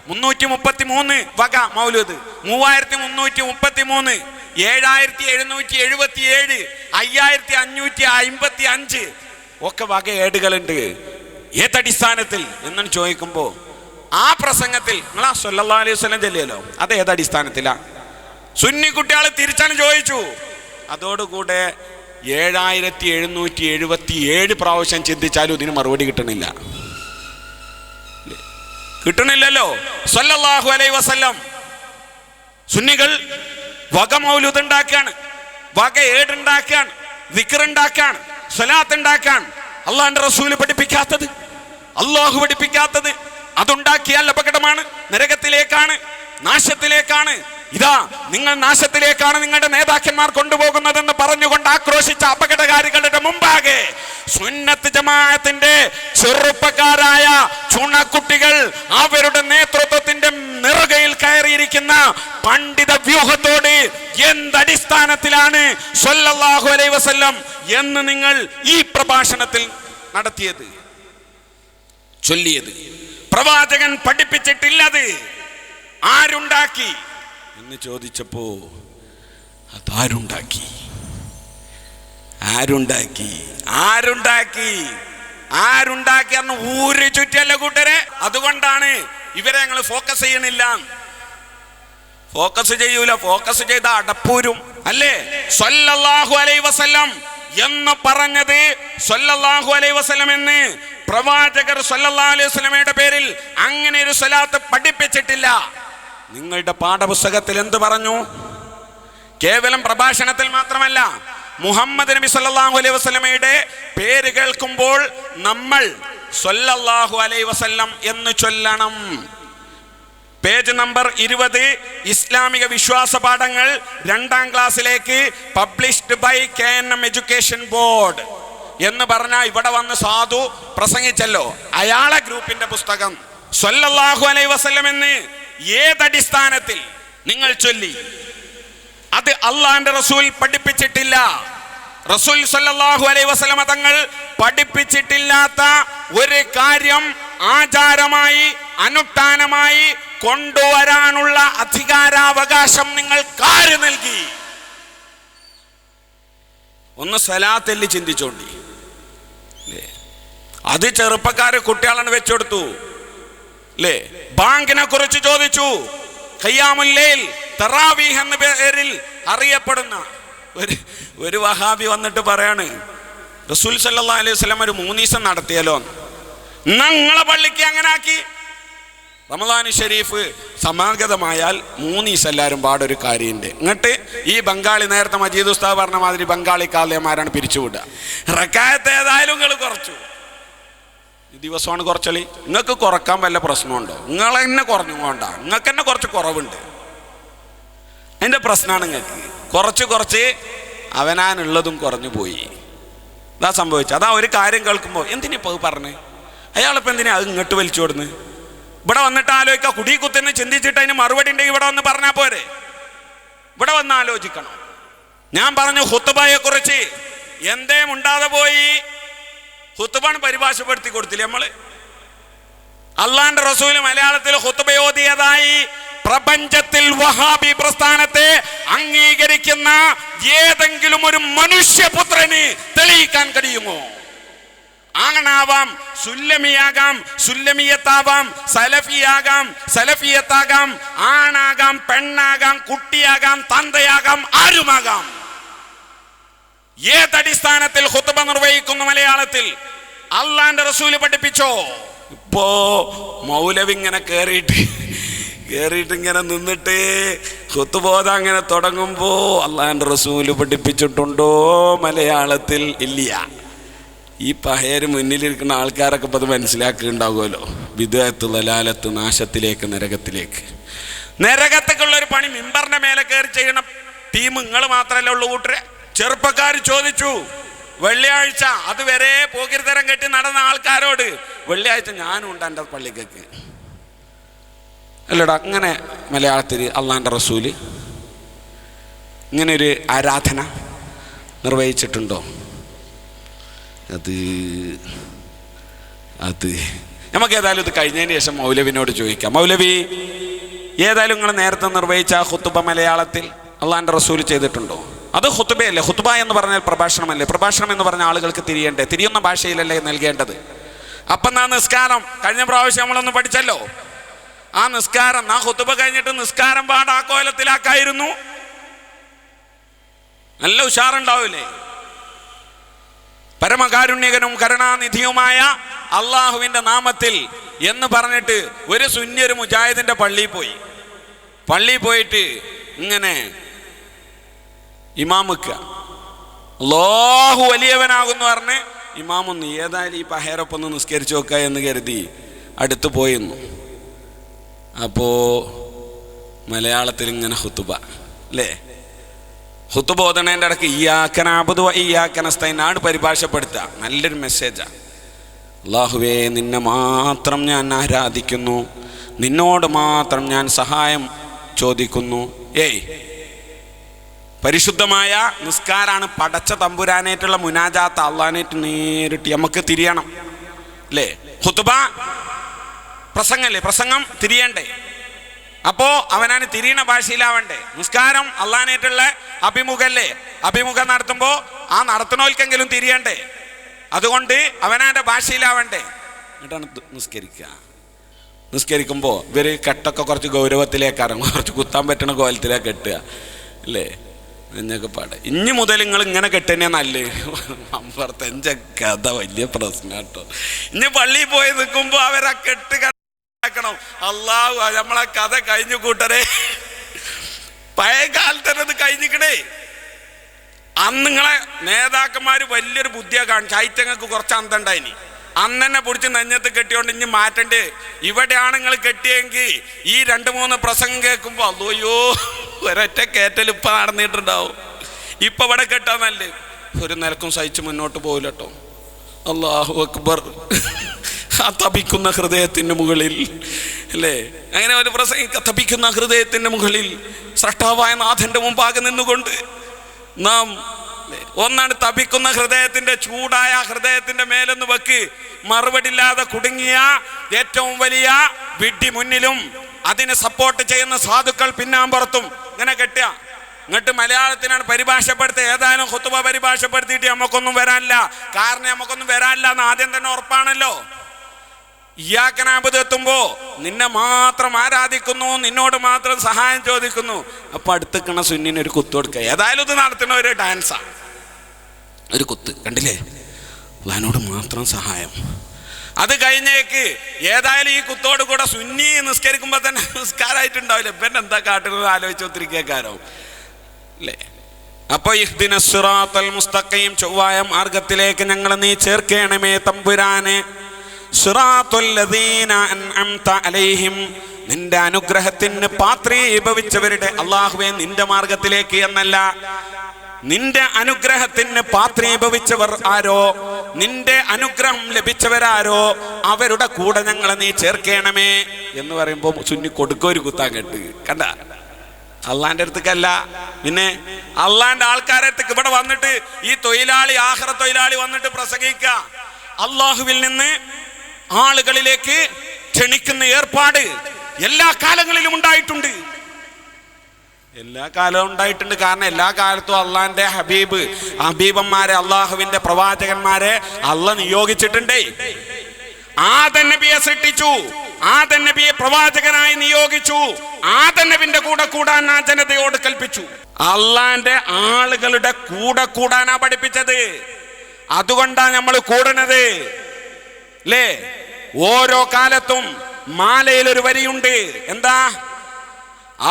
333 വക മൗലൂദ്, 3333, 7777, 5555 ഒക്കെ വക ഏടുകളുണ്ട്. ഏതടിസ്ഥാനത്തിൽ എന്നാണ് ചോദിക്കുമ്പോൾ ആ പ്രസംഗത്തിൽ നിങ്ങളാ സ്വല്ലല്ലാഹു അലൈഹി വസല്ലം ചൊല്ലിയല്ലോ, അത് ഏതടിസ്ഥാനത്തിലാ? സുന്നി കുട്ടികൾ തിരിച്ചാണ് ചോദിച്ചു. അതോടുകൂടെ 7777 പ്രാവശ്യം ചിന്തിച്ചാലും ഇതിന് മറുപടി കിട്ടണില്ലല്ലോ. സ്വല്ലല്ലാഹു അലൈഹി വസല്ലം സുന്നികൾ വക മൗലൂദ് ഉണ്ടാക്കാണ്, വക ഏടുണ്ടാക്കാണ്, ദിക്ർ ഉണ്ടാക്കാണ്, സ്വലാത്ത് ഉണ്ടാക്കാണ്. അള്ളാഹുവിന്റെ റസൂൽ പഠിപ്പിക്കാത്തത്, അള്ളാഹു പഠിപ്പിക്കാത്തത് അതുണ്ടാക്കിയാൽ അപകടമാണ്, നരകത്തിലേക്കാണ്, നാശത്തിലേക്കാണ്. ഇതാ നിങ്ങൾ നാശത്തിലേക്കാണ് നിങ്ങളുടെ നേതാക്കന്മാർ കൊണ്ടുപോകുന്നതെന്ന് പറഞ്ഞുകൊണ്ട് ആക്രോശിച്ച അപകടകാരികളുടെ മുമ്പാകെ സുന്നത്ത് ജമാഅത്തിന്റെ ചെറുപ്പക്കാരായ ചുണക്കുട്ടികൾ അവരുടെ നേതൃത്വത്തിന്റെ നെറുകയിൽ കയറിയിരിക്കുന്ന പണ്ഡിത വ്യൂഹത്തോട് എന്തടിസ്ഥാനത്തിലാണ് സ്വല്ലല്ലാഹു അലൈഹി വസല്ലം എന്ന് നിങ്ങൾ ഈ പ്രഭാഷണത്തിൽ നടത്തിയത്, ചൊല്ലിയത്? പ്രവാചകൻ പഠിപ്പിച്ചിട്ടില്ലത്. ആരുണ്ടാക്കി എന്ന് ചോദിച്ചപ്പോ അതാരുണ്ടാക്കി? ആരുണ്ടാക്കി? ആരുണ്ടാക്കി? ആരുണ്ടാക്കി എന്ന് ഊര് ചുറ്റല്ല കൂട്ടരെ. അതുകൊണ്ടാണ് ഇവരെ ഞങ്ങൾ ഫോക്കസ് ചെയ്യണില്ല. ഫോക്കസ് ചെയ്യൂല. ഫോക്കസ് ചെയ്ത അടപ്പൂരും അല്ലേ? സ്വല്ലല്ലാഹു അലൈഹി വസല്ലം എന്ന് പറഞ്ഞത്, സ്വല്ലല്ലാഹു അലൈഹി വസല്ലം എന്ന് പ്രവാചകർ സ്വല്ലല്ലാഹു അലൈഹി വസല്ലമയുടെ പേരിൽ അങ്ങനെ ഒരു സ്വലാത്ത് പഠിപ്പിച്ചിട്ടില്ല. നിങ്ങളുടെ പാഠപുസ്തകത്തിൽ എന്ത് പറഞ്ഞു? കേവലം പ്രഭാഷണത്തിൽ മാത്രമല്ല, മുഹമ്മദ് നബി സല്ലല്ലാഹു അലൈഹി വസല്ലമയുടെ പേര് കേൾക്കുമ്പോൾ നമ്മൾ സ്വല്ലല്ലാഹു അലൈഹി വസല്ലം എന്ന് ചൊല്ലണം. പേജ് നമ്പർ 20, ഇസ്ലാമിക വിശ്വാസ പാഠങ്ങൾ 2ാം ക്ലാസ്സിലേക്ക്, published by KNM education board എന്ന് പറഞ്ഞാൽ ഇവിടെ വന്ന് സാധു പ്രസംഗിച്ചല്ലോ, അയാളെ ഗ്രൂപ്പിന്റെ പുസ്തകം. സ്വല്ലല്ലാഹു അലൈഹി വസല്ലം എന്ന് ഏതടിസ്ഥാനത്തിൽ നിങ്ങൾ ചൊല്ലി? അത് അള്ളാന്റെ റസൂൽ പഠിപ്പിച്ചിട്ടില്ല. റസൂൽ സല്ലല്ലാഹു അലൈഹി വസല്ലം തങ്ങൾ പഠിപ്പിച്ചിട്ടില്ലാത്ത ഒരു കാര്യം ആചാരമായി അനുഷ്ഠാനമായി കൊണ്ടുവരാനുള്ള അധികാരാവകാശം നിങ്ങൾക്ക് നൽകി? ഒന്ന് സ്വലാത്തിൽ ചിന്തിച്ചോണ്ടി. അത് ചെറുപ്പക്കാര് കുട്ടികളാണ് വെച്ചെടുത്തു അല്ലേ? ബാങ്കിനെ കുറിച്ച് ചോദിച്ചു. ഖിയാമുൽ ലൈൽ, തറാവീഹ് എന്ന പേരിൽ അറിയപ്പെടുന്ന ഒരു വഹാബി വന്നിട്ട് പറയാണ്, റസൂൽ സല്ലല്ലാഹു അലൈഹി വസല്ലം ഒരു 3 ദിവസം നടത്തിയല്ലോ. നിങ്ങളെ പള്ളിക്ക് അങ്ങനെ ആക്കി, റമദാൻ ഷരീഫ് സമാഗതമായാൽ 3 ദിവസം എല്ലാവരും പാടൊരു കാര്യമുണ്ട്. എന്നിട്ട് ഈ ബംഗാളി, നേരത്തെ മജീദ് ഉസ്താദ് പറഞ്ഞ മാതിരി ബംഗാളി കാളിയന്മാരാണ് പിരിച്ചുവിടുക. റക്കായത്ത് ഏതായാലും നിങ്ങൾ കുറച്ചു, ഈ ദിവസമാണ് കുറച്ചളി. നിങ്ങൾക്ക് കുറക്കാൻ വല്ല പ്രശ്നമുണ്ടോ? നിങ്ങൾ തന്നെ കുറഞ്ഞു കൊണ്ട, നിങ്ങൾക്ക് തന്നെ കുറച്ച് കുറവുണ്ട്. അതിൻ്റെ പ്രശ്നമാണ് നിങ്ങൾക്ക്. കുറച്ച് അവനാനുള്ളതും കുറഞ്ഞു പോയി. അതാ സംഭവിച്ചത്. അതാ ഒരു കാര്യം കേൾക്കുമ്പോൾ എന്തിനിപ്പോൾ പറഞ്ഞ് അയാളിപ്പോൾ എന്തിനാ അത് ഇങ്ങോട്ട് വലിച്ചു കൊടുന്ന്? ഇവിടെ വന്നിട്ട് ആലോചിക്കുക. കുടി കുത്തിന്ന് ചിന്തിച്ചിട്ട് അതിന് മറുപടി ഉണ്ടെങ്കിൽ ഇവിടെ വന്ന് പറഞ്ഞാൽ പോരെ? ഇവിടെ വന്ന് ആലോചിക്കണം. ഞാൻ പറഞ്ഞു ഖുത്ബയെ കുറിച്ച് എന്തേ മുണ്ടാതെ പോയി. ഖുത്ബാണ് പരിഭാഷപ്പെടുത്തി കൊടുത്തില്ലേ നമ്മള്? അള്ളാന്റെ റസൂല് മലയാളത്തിൽ ഖുത്ബ ഓതിയതായി പ്രപഞ്ചത്തിൽ വഹാബി പ്രസ്ഥാനത്തെ അംഗീകരിക്കുന്ന ഏതെങ്കിലും ഒരു മനുഷ്യപുത്രന് തെളിയിക്കാൻ കഴിയുമോ? ആണാവാം, സുല്ലമിയാകാം, സുല്ലമിയത്താവാം, സലഫിയാകാം, സലഫിയത്താകാം, ആണാകാം, പെണ്ണാകാം, കുട്ടിയാകാം, തന്തയാകാം, ആരുമാകാം. ഏതടിസ്ഥാനത്തിൽ ഖുത്ബ നിർവഹിക്കുന്നു മലയാളത്തിൽ? അള്ളാന്റെ റസൂല് പഠിപ്പിച്ചോ? ഇപ്പോ മൗലവി ഇങ്ങനെ കേറിയിട്ട് ഇങ്ങനെ നിന്നിട്ട് ഖുത്ബോധ അങ്ങനെ തുടങ്ങുമ്പോ അള്ളാന്റെ റസൂല് പഠിപ്പിച്ചിട്ടുണ്ടോ മലയാളത്തിൽ? ഇല്ല. ഈ പഹേര് മുന്നിലിരിക്കുന്ന ആൾക്കാരൊക്കെ ഇപ്പം അത് മനസ്സിലാക്കിയിട്ടുണ്ടാവുമല്ലോ. ബിദ്അത്ത്, ദലാലത്ത്, നാശത്തിലേക്ക്, നരകത്തേക്കുള്ളൊരു പണി മിമ്പറിന്റെ മേലെ കയറി ചെയ്യണം ടീം നിങ്ങൾ മാത്രമല്ല ഉള്ളൂ കൂട്ടരെ. ചെറുപ്പക്കാർ ചോദിച്ചു വെള്ളിയാഴ്ച, അതുവരെ പോകിരിത്തരം കെട്ടി നടന്ന ആൾക്കാരോട്, വെള്ളിയാഴ്ച ഞാനും ഉണ്ട് എൻ്റെ പള്ളിക്കൊക്കെ. അല്ലടാ, അങ്ങനെ മലയാളത്തിൽ അള്ളാൻ്റെ റസൂല് ഇങ്ങനൊരു ആരാധന നിർവഹിച്ചിട്ടുണ്ടോ? അത് നമുക്ക് ഏതായാലും ഇത് കഴിഞ്ഞതിന് ശേഷം മൗലവിനോട് ചോദിക്കാം. മൗലവി, ഏതായാലും നിങ്ങൾ നേരത്തെ നിർവഹിച്ച ഖുത്ബ മലയാളത്തിൽ അള്ളാൻ്റെ റസൂൽ ചെയ്തിട്ടുണ്ടോ? അത് ഖുത്ബയല്ലേ? ഖുത്ബ എന്ന് പറഞ്ഞാൽ പ്രഭാഷണമല്ലേ? പ്രഭാഷണം എന്ന് പറഞ്ഞാൽ ആളുകൾക്ക് തിരിയുന്ന ഭാഷയിലല്ലേ നൽകേണ്ടത്? അപ്പം ആ നിസ്കാരം കഴിഞ്ഞ പ്രാവശ്യം നമ്മളൊന്ന് പഠിച്ചല്ലോ. ആ നിസ്കാരം, ആ ഖുത്ബ കഴിഞ്ഞിട്ട് നിസ്കാരം പാട് ആ കോലത്തിലാക്കായിരുന്നു, നല്ല ഉഷാറുണ്ടാവില്ലേ? പരമകാരുണ്യകനും കരുണാനിധിയുമായ അള്ളാഹുവിൻ്റെ നാമത്തിൽ എന്ന് പറഞ്ഞിട്ട് ഒരു സുന്നി ഒരു മുജാഹിദിന്റെ പള്ളിയിൽ പോയിട്ട് ഇങ്ങനെ ഇമാമുക്ക അല്ലാഹു വലിയവനാകുന്നു പറഞ്ഞ് ഇമാമൊന്ന് ഏതായാലും ഈ പഹേരൊപ്പൊന്ന് നിസ്കരിച്ചു വെക്കുക എന്ന് കരുതി അടുത്ത് പോയിരുന്നു. അപ്പോൾ മലയാളത്തിൽ ഇങ്ങനെ ഖുത്ബ അല്ലേ? ഖുത്ബ ഓതണേൻ്റെ ഇടയ്ക്ക് ഇയ്യാക നഅ്ബുദു വ ഇയ്യാക നസ്തഈൻ ആണ് പരിഭാഷപ്പെടുത്തുക. നല്ലൊരു മെസ്സേജാണ്. അല്ലാഹുവേ, നിന്നെ മാത്രം ഞാൻ ആരാധിക്കുന്നു, നിന്നോട് മാത്രം ഞാൻ സഹായം ചോദിക്കുന്നു. പരിശുദ്ധമായ നിസ്കാരാണ്. പടച്ച തമ്പുരാനായിട്ടുള്ള മുനാജാത്ത്, അള്ളാനായിട്ട് നേരിട്ട് നമുക്ക് തിരിയണം അല്ലേ? ഖുത്ബ പ്രസംഗല്ലേ? പ്രസംഗം തിരിയണ്ടേ? അപ്പോ അവനാണ് തിരിയണ ഭാഷയിലാവണ്ടേ? നിസ്കാരം അള്ളാനായിട്ടുള്ള അഭിമുഖല്ലേ? അഭിമുഖം നടത്തുമ്പോ ആ നടത്തണോൽക്കെങ്കിലും തിരിയണ്ടേ? അതുകൊണ്ട് അവനാന്റെ ഭാഷയിലാവണ്ടേ? എന്നിട്ടാണ് നിസ്കരിക്കുമ്പോൾ ഇവര് കെട്ടൊക്കെ കുറച്ച് ഗൗരവത്തിലേക്ക് ഇറങ്ങും, കുറച്ച് കുത്താൻ പറ്റണ കോലത്തിലേക്ക് കെട്ടുക അല്ലേ? എന്നൊക്കെ പാടെ ഇനി മുതൽ നിങ്ങൾ ഇങ്ങനെ കെട്ടുതന്നെ നല്ലേ. അമ്പർത്തഞ്ച കഥ വലിയ പ്രശ്നം കേട്ടോ. ഇനി പള്ളിയിൽ പോയി നിൽക്കുമ്പോ അവരാ കെട്ട് ക്കണം. അല്ലാഹു, നമ്മളെ കഥ കഴിഞ്ഞു കൂട്ടരെ. പഴയ കാലത്തന്നെ അത് കഴിഞ്ഞിക്കണേ. അന്ന് നിങ്ങളെ നേതാക്കന്മാര് വലിയൊരു ബുദ്ധിയെ കാണിച്ചു. ചൈറ്റങ്ങൾക്ക് കുറച്ച് അന്തണ്ടായിനി. അന്ന് തന്നെ പിടിച്ച് നെഞ്ഞത്ത് കെട്ടിയോണ്ട് ഇനി മാറ്റണ്ടേ. ഇവിടെയാണ് നിങ്ങൾ കെട്ടിയെങ്കിൽ ഈ 2-3 പ്രസംഗം കേൾക്കുമ്പോ അയ്യോ ഒരൊറ്റ കയറ്റൽ ഇപ്പൊ നടന്നിട്ടുണ്ടാവും. ഇപ്പൊ ഇവിടെ കെട്ടാന്നല്ലേ ഒരു നിലക്കും സഹിച്ച് മുന്നോട്ട് പോകില്ല കേട്ടോ. അല്ലാഹു അക്ബർ. ആ തപിക്കുന്ന ഹൃദയത്തിന്റെ മുകളിൽ അല്ലേ? അങ്ങനെ ഒരു പ്രസംഗം തപിക്കുന്ന ഹൃദയത്തിന്റെ മുകളിൽ സ്രഷ്ടാവായ നാഥന്റെ മുമ്പാകെ നിന്നുകൊണ്ട് നാം ഒന്നാണ് തപിക്കുന്ന ഹൃദയത്തിന്റെ ചൂടായ ഹൃദയത്തിന്റെ മേലൊന്ന് വെക്ക്. മറുപടി ഇല്ലാതെ കുടുങ്ങിയ ഏറ്റവും വലിയ വിഡ്ഢി മുന്നിലും അതിനെ സപ്പോർട്ട് ചെയ്യുന്ന സാധുക്കൾ പിന്നാമ്പുറത്തും ഇങ്ങനെ കെട്ടുക. എന്നിട്ട് മലയാളത്തിനാണ് പരിഭാഷപ്പെടുത്തുക. ഏതായാലും ഖുത്ബ പരിഭാഷപ്പെടുത്തിയിട്ട് നമുക്കൊന്നും വരാനില്ല. കാരണം നമുക്കൊന്നും വരാനില്ല എന്ന് ആദ്യം തന്നെ ഉറപ്പാണല്ലോ. ഇയ്യാക നഅ്ബുദു എത്തുമ്പോ നിന്നെ മാത്രം ആരാധിക്കുന്നു, നിന്നോട് മാത്രം സഹായം ചോദിക്കുന്നു. അപ്പൊ അടുത്തിക്കണ സുന്നിന് ഒരു കുത്ത് കൊടുക്കുക. ഏതായാലും ഇത് നടത്തുന്ന ഒരു ഡാൻസാ, ഒരു കുത്ത് കണ്ടില്ലേ? അള്ളാഹിനോട് മാത്രം സഹായം. അത് കഴിഞ്ഞേക്ക് ഏതായാലും ഈ കുത്തോട് കൂടെ സുന്നി നിസ്കരിക്കുമ്പോൾ തന്നെ നിസ്കാരമായിട്ടുണ്ടാവില്ല, പിന്നെ എന്താ കാട്ടുന്നത് ആലോചിച്ച് ഒത്തിരിക്കാരോ അല്ലേ. അപ്പൊ ഇഹ്ദിനസ് സിറാത്തൽ മുസ്തഖീം, ചൊവ്വായ മാർഗത്തിലേക്ക് ഞങ്ങൾ നീ ചേർക്കണമേ തമ്പുരാനെ. സിറാത്തുൽ ലദീന അൻഅംത അലൈഹിം, നിന്റെ അനുഗ്രഹത്തിന് പാത്രീഭവിച്ചവരുടെ, അല്ലാഹുവേ നിന്റെ മാർഗത്തിലേക്ക് എന്നല്ല, നിന്റെ അനുഗ്രഹത്തിന് പാത്രീഭവിച്ചവർ ആരോ, നിന്റെ അനുഗ്രഹം ലഭിച്ചവരാരോ അവരുടെ കൂടെ ഞങ്ങളെ നീ ചേർക്കണമേ എന്ന് പറയുമ്പോൾ സുന്നി കൊടുക്കൊരു കുത്താൻ കേട്ട് കണ്ട. അള്ളാന്റെ അടുത്തേക്കല്ല, പിന്നെ അള്ളാന്റെ ആൾക്കാരെ അടുത്തേക്ക് ഇവിടെ വന്നിട്ട് ഈ തൊഴിലാളി, ആഖിറ തൊഴിലാളി വന്നിട്ട് പ്രസംഗിക്ക, അള്ളാഹുവിൽ നിന്ന് ആളുകളിലേക്ക് ക്ഷണിക്കുന്ന ഏർപ്പാട് എല്ലാ കാലങ്ങളിലും ഉണ്ടായിട്ടുണ്ട്. എല്ലാ കാലവും ഉണ്ടായിട്ടുണ്ട്. കാരണം എല്ലാ കാലത്തും അള്ളാന്റെ ഹബീബന്മാരെ, അള്ളാഹുവിന്റെ പ്രവാചകന്മാരെ അള്ളാഹ് നിയോഗിച്ചിട്ടുണ്ടേ. ആദം നബിയെ സൃഷ്ടിച്ചു, ആദം നബിയെ പ്രവാചകനായി നിയോഗിച്ചു, ആദം നബിന്റെ കൂടെ കൂടാൻ ആ ജനതയോട് കൽപ്പിച്ചു. അള്ളാന്റെ ആളുകളുടെ കൂടെ കൂടാനാ പഠിപ്പിച്ചത്. അതുകൊണ്ടാ നമ്മൾ കൂടണത് അല്ലേ. ഓരോ കാലത്തും മാലയിൽ ഒരു വരിയുണ്ട്, എന്താ?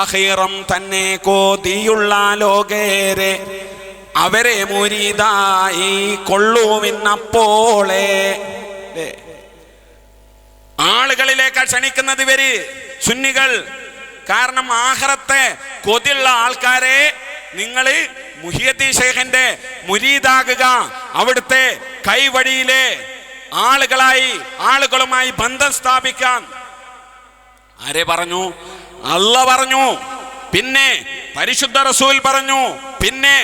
ആഖിറം തന്നെ കോതിയുള്ള ലോകേരെ അവരെ മുരീദായി കൊള്ളുവിന്നപ്പോളെ. ആളുകളിലേക്ക് ക്ഷണിക്കുന്നത് ഇവര് സുന്നികൾ. കാരണം ആഖിറത്തെ കൊതിയുള്ള ആൾക്കാരെ നിങ്ങൾ മുഹിയദ്ദീൻ ശൈഖിന്റെ മുരീദാകുക, അവിടുത്തെ കൈവഴിയിലെ ആളുകളുമായി ബന്ധം സ്ഥാപിക്കാൻ ആരെ പറഞ്ഞു? അല്ലാഹ് പറഞ്ഞു, പിന്നെ പരിശുദ്ധ റസൂൽ പറഞ്ഞു, പിന്നെ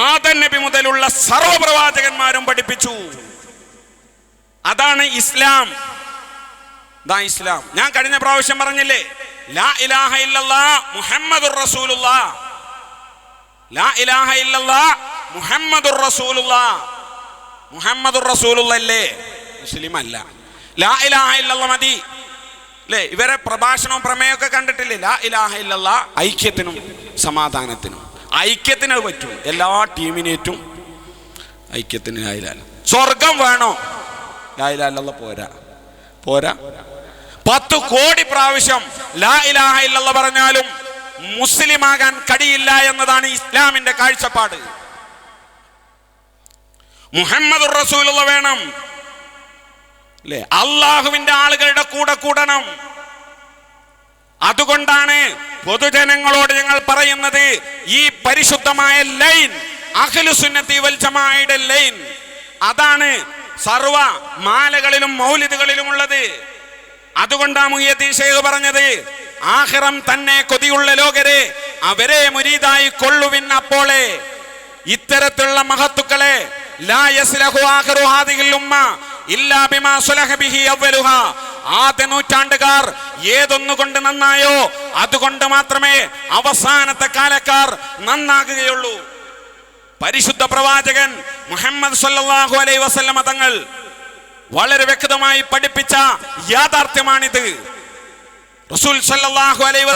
ആദം നബി മുതലുള്ള സർവ്വപ്രവാചകന്മാരും പഠിപ്പിച്ചു. അതാണ് ഇസ്ലാം. ഇസ്ലാം ഞാൻ കഴിഞ്ഞ പ്രാവശ്യം പറഞ്ഞില്ലേ, ലാ ഇലാഹ ഇല്ലല്ലാഹ് മുഹമ്മദുർ റസൂലുള്ളാഹ്, ലാ ഇലാഹ ഇല്ലല്ലാഹ് മുഹമ്മദുർ റസൂലുള്ളാഹ്. മുഹമ്മദുർ റസൂലുള്ളാഹ് അല്ലേ, മുസ്ലിം അല്ല. ലാ ഇലാഹ ഇല്ലല്ലാഹ് മതി അല്ലേ. ഇവരെ പ്രഭാഷണവും പ്രമേയമൊക്കെ കണ്ടിട്ടില്ലേ? ലാ ഇലാഹ ഇല്ലല്ലാഹ് ഐക്യത്തിനും സമാധാനത്തിനും. ഐക്യത്തിന് അത് പറ്റും, എല്ലാ ടീമിനേറ്റും ഐക്യത്തിന്. ലാ ഇലാഹ സ്വർഗം വേണോ? ലാ ഇലാഹ ഇല്ലല്ലാഹ് പോരാ. 10 കോടി പ്രാവശ്യം ലാ ഇലാഹ ഇല്ലല്ലാഹ് പറഞ്ഞാലും മുസ്ലിം ആകാൻ കഴിയില്ല എന്നതാണ് ഇസ്ലാമിന്റെ കാഴ്ചപ്പാട്. മുഹമ്മദുർ റസൂലുള്ളാഹ് വേണം അല്ലേ. അള്ളാഹുവിന്റെ ആളുകളുടെ കൂടെ കൂടണം. അതുകൊണ്ടാണ് പൊതുജനങ്ങളോട് ഞങ്ങൾ പറയുന്നത്, ഈ പരിശുദ്ധമായ ലൈൻ, അഹ്ലുസുന്നത്തി വൽ ജമാഅയുടെ ലൈൻ, അതാണ് സർവ മാലകളിലും മൗലിദുകളിലും ഉള്ളത്. അതുകൊണ്ടാ മുഹിയദ്ദീൻ ശൈഖ് പറഞ്ഞത്, ആഖിറം തന്നെ കൊതിയുള്ള ലോകരെ അവരെ മുരീദായി കൊള്ളുവിൻ അപ്പോളെ. ഇത്തരത്തിലുള്ള മഹത്തുക്കളെ ലാ യസ്ലഹു ആഖിറു ഹാദിഹിൽ ഉമ്മ ഇല്ലാ ബിമാ സുലഹ ബിഹി അവ്വലുഹാ. ആദ്യ നൂറ്റാണ്ടുകാർ ഏതൊന്നുകൊണ്ട് നന്നായോ അതുകൊണ്ട് മാത്രമേ അവസാനത്തെ കാലക്കാർ നന്നാകുകയുള്ളൂ. പരിശുദ്ധ പ്രവാചകൻ മുഹമ്മദ് സല്ലല്ലാഹു അലൈഹി വസല്ലമ തങ്ങൾ വളരെ വ്യക്തമായി പഠിപ്പിച്ച യാഥാർത്ഥ്യമാണിത്. റസൂൽ സല്ലല്ലാഹു അലൈഹി